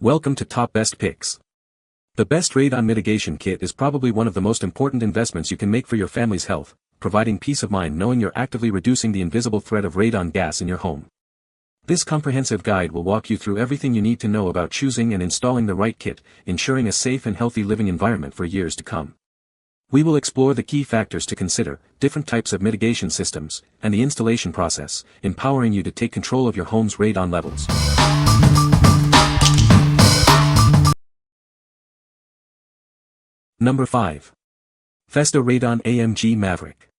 Welcome to Top Best Picks. The Best Radon Mitigation Kit is probably one of the most important investments you can make for your family's health, providing peace of mind knowing you're actively reducing the invisible threat of radon gas in your home. This comprehensive guide will walk you through everything you need to know about choosing and installing the right kit, ensuring a safe and healthy living environment for years to come. We will explore the key factors to consider, different types of mitigation systems, and the installation process, empowering you to take control of your home's radon levels. Number 5. Festa Radon AMG Maverick.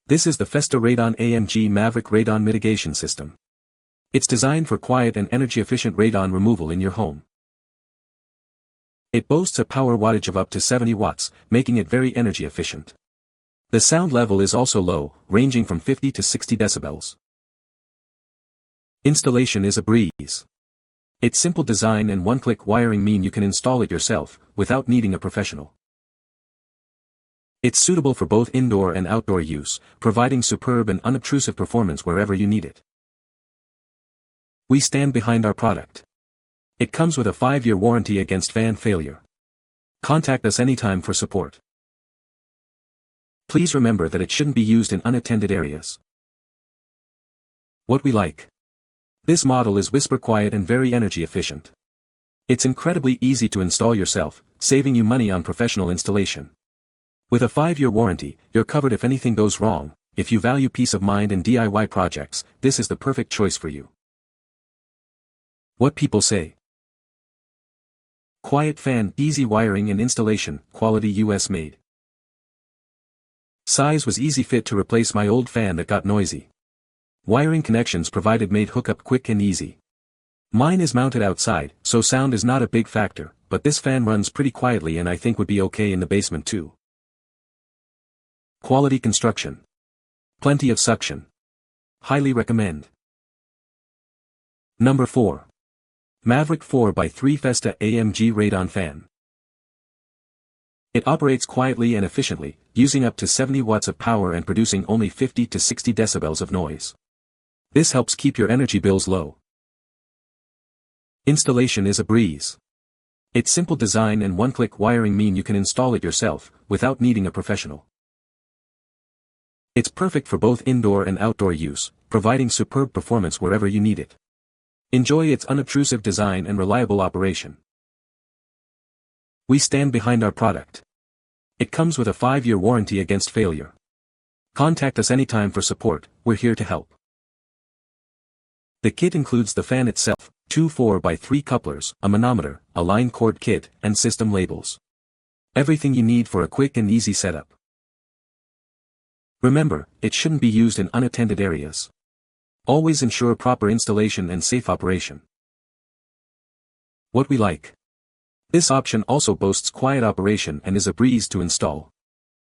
This is the Festa Radon AMG Maverick Radon Mitigation System. It's designed for quiet and energy-efficient radon removal in your home. It boasts a power wattage of up to 70 watts, making it very energy efficient. The sound level is also low, ranging from 50 to 60 decibels. Installation is a breeze. Its simple design and one-click wiring mean you can install it yourself, without needing a professional. It's suitable for both indoor and outdoor use, providing superb and unobtrusive performance wherever you need it. We stand behind our product. It comes with a 5-year warranty against fan failure. Contact us anytime for support. Please remember that it shouldn't be used in unattended areas. What we like. This model is whisper quiet and very energy efficient. It's incredibly easy to install yourself, saving you money on professional installation. With a 5-year warranty, you're covered if anything goes wrong. If you value peace of mind and DIY projects, this is the perfect choice for you. What people say. Quiet fan, easy wiring and installation, quality US made. Size was easy fit to replace my old fan that got noisy. Wiring connections provided made hookup quick and easy. Mine is mounted outside, so sound is not a big factor, but this fan runs pretty quietly and I think would be okay in the basement too. Quality construction. Plenty of suction. Highly recommend. Number 4. Maverick 4x3 Festa AMG Radon Fan. It operates quietly and efficiently, using up to 70 watts of power and producing only 50 to 60 decibels of noise. This helps keep your energy bills low. Installation is a breeze. Its simple design and one-click wiring mean you can install it yourself, without needing a professional. It's perfect for both indoor and outdoor use, providing superb performance wherever you need it. Enjoy its unobtrusive design and reliable operation. We stand behind our product. It comes with a 5-year warranty against failure. Contact us anytime for support, we're here to help. The kit includes the fan itself, 2 4x3 couplers, a manometer, a line cord kit, and system labels. Everything you need for a quick and easy setup. Remember, it shouldn't be used in unattended areas. Always ensure proper installation and safe operation. What we like. This option also boasts quiet operation and is a breeze to install.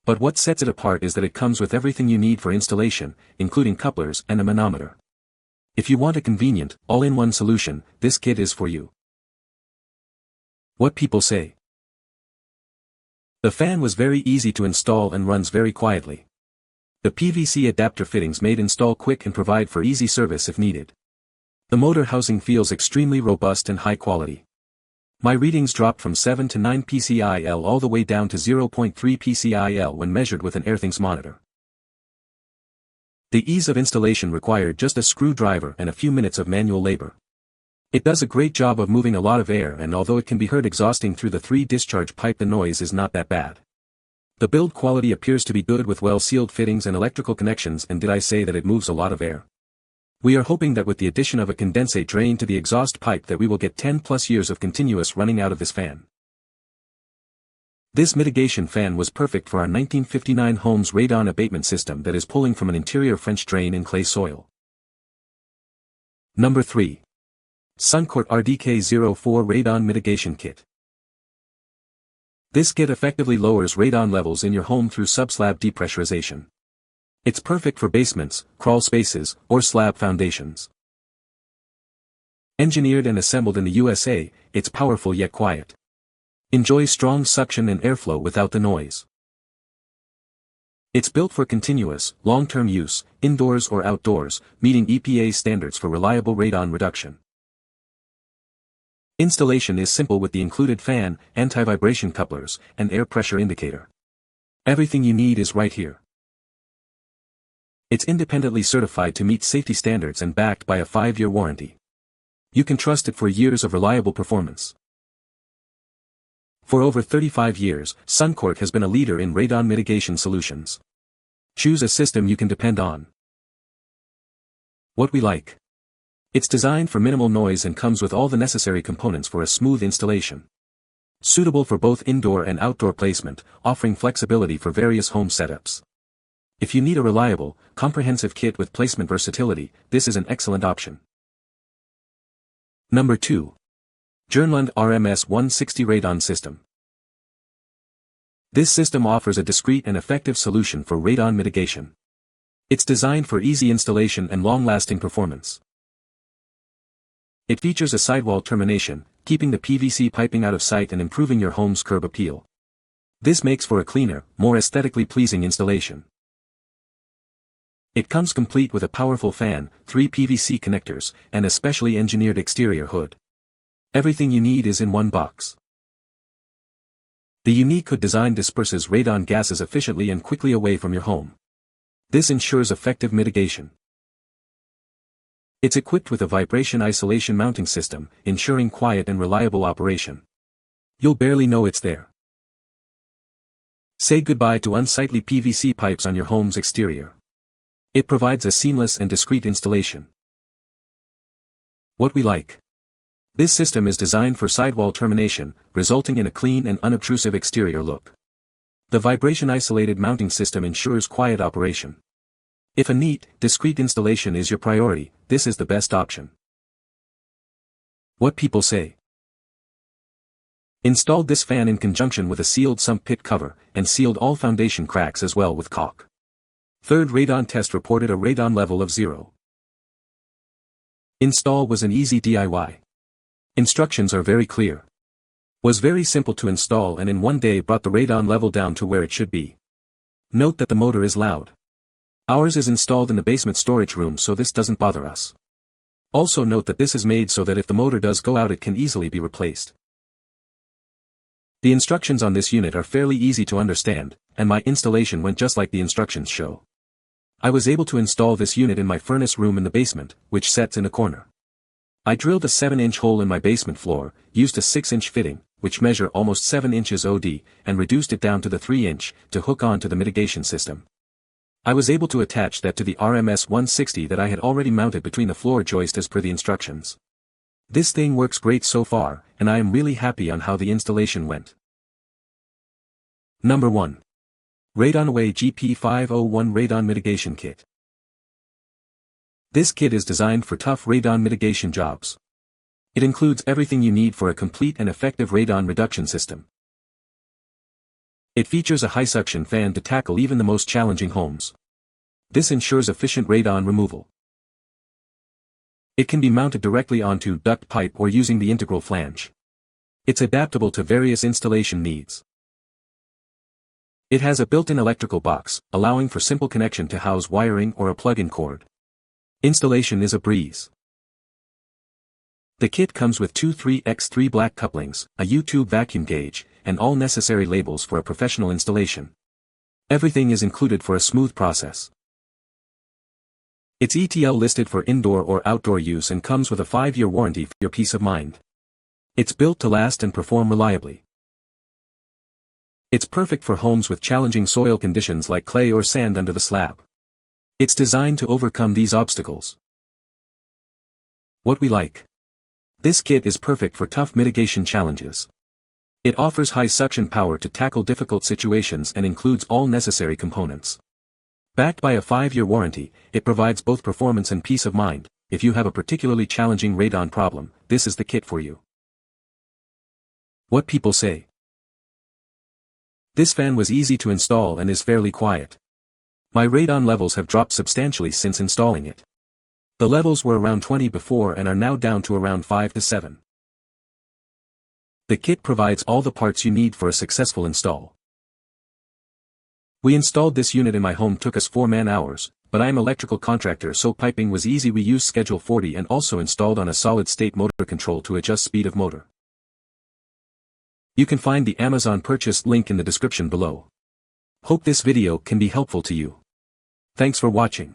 But what sets it apart is that it comes with everything you need for installation, including couplers and a manometer. If you want a convenient, all-in-one solution, this kit is for you. What people say. The fan was very easy to install and runs very quietly. The PVC adapter fittings made install quick and provide for easy service if needed. The motor housing feels extremely robust and high quality. My readings dropped from 7 to 9 PCIL all the way down to 0.3 PCIL when measured with an Earthings monitor. The ease of installation required just a screwdriver and a few minutes of manual labor. It does a great job of moving a lot of air, and although it can be heard exhausting through the 3-discharge pipe, the noise is not that bad. The build quality appears to be good with well-sealed fittings and electrical connections, and did I say that it moves a lot of air? We are hoping that with the addition of a condensate drain to the exhaust pipe that we will get 10+ years of continuous running out of this fan. This mitigation fan was perfect for our 1959 home's radon abatement system that is pulling from an interior French drain in clay soil. Number 3. Suncourt RDK04 Radon Mitigation Kit. This kit effectively lowers radon levels in your home through subslab depressurization. It's perfect for basements, crawl spaces, or slab foundations. Engineered and assembled in the USA, it's powerful yet quiet. Enjoy strong suction and airflow without the noise. It's built for continuous, long-term use, indoors or outdoors, meeting EPA standards for reliable radon reduction. Installation is simple with the included fan, anti-vibration couplers, and air pressure indicator. Everything you need is right here. It's independently certified to meet safety standards and backed by a 5-year warranty. You can trust it for years of reliable performance. For over 35 years, Suncourt has been a leader in radon mitigation solutions. Choose a system you can depend on. What we like. It's designed for minimal noise and comes with all the necessary components for a smooth installation. Suitable for both indoor and outdoor placement, offering flexibility for various home setups. If you need a reliable, comprehensive kit with placement versatility, this is an excellent option. Number 2. Tjernlund RMS 160 Radon System. This system offers a discreet and effective solution for radon mitigation. It's designed for easy installation and long-lasting performance. It features a sidewall termination, keeping the PVC piping out of sight and improving your home's curb appeal. This makes for a cleaner, more aesthetically pleasing installation. It comes complete with a powerful fan, 3 PVC connectors, and a specially engineered exterior hood. Everything you need is in one box. The unique hood design disperses radon gases efficiently and quickly away from your home. This ensures effective mitigation. It's equipped with a vibration isolation mounting system, ensuring quiet and reliable operation. You'll barely know it's there. Say goodbye to unsightly PVC pipes on your home's exterior. It provides a seamless and discreet installation. What we like. This system is designed for sidewall termination, resulting in a clean and unobtrusive exterior look. The vibration-isolated mounting system ensures quiet operation. If a neat, discreet installation is your priority, this is the best option. What people say. Installed this fan in conjunction with a sealed sump pit cover, and sealed all foundation cracks as well with caulk. Third radon test reported a radon level of 0. Install was an easy DIY. Instructions are very clear. Was very simple to install and in one day brought the radon level down to where it should be. Note that the motor is loud. Ours is installed in the basement storage room so this doesn't bother us. Also note that this is made so that if the motor does go out it can easily be replaced. The instructions on this unit are fairly easy to understand, and my installation went just like the instructions show. I was able to install this unit in my furnace room in the basement, which sets in a corner. I drilled a 7-inch hole in my basement floor, used a 6-inch fitting, which measure almost 7 inches OD, and reduced it down to the 3-inch, to hook on to the mitigation system. I was able to attach that to the RMS 160 that I had already mounted between the floor joist as per the instructions. This thing works great so far, and I am really happy on how the installation went. Number 1. RadonAway GP501 Radon Mitigation Kit. This kit is designed for tough radon mitigation jobs. It includes everything you need for a complete and effective radon reduction system. It features a high-suction fan to tackle even the most challenging homes. This ensures efficient radon removal. It can be mounted directly onto duct pipe or using the integral flange. It's adaptable to various installation needs. It has a built-in electrical box, allowing for simple connection to house wiring or a plug-in cord. Installation is a breeze. The kit comes with two 3x3 black couplings, a U-tube vacuum gauge, and all necessary labels for a professional installation. Everything is included for a smooth process. It's ETL listed for indoor or outdoor use and comes with a 5-year warranty for your peace of mind. It's built to last and perform reliably. It's perfect for homes with challenging soil conditions like clay or sand under the slab. It's designed to overcome these obstacles. What we like. This kit is perfect for tough mitigation challenges. It offers high suction power to tackle difficult situations and includes all necessary components. Backed by a 5-year warranty, it provides both performance and peace of mind. If you have a particularly challenging radon problem, this is the kit for you. What people say. This fan was easy to install and is fairly quiet. My radon levels have dropped substantially since installing it. The levels were around 20 before and are now down to around 5 to 7. The kit provides all the parts you need for a successful install. We installed this unit in my home took us 4 man-hours, but I am electrical contractor so piping was easy. We used Schedule 40 and also installed on a solid-state motor control to adjust speed of motor. You can find the Amazon purchase link in the description below. Hope this video can be helpful to you. Thanks for watching.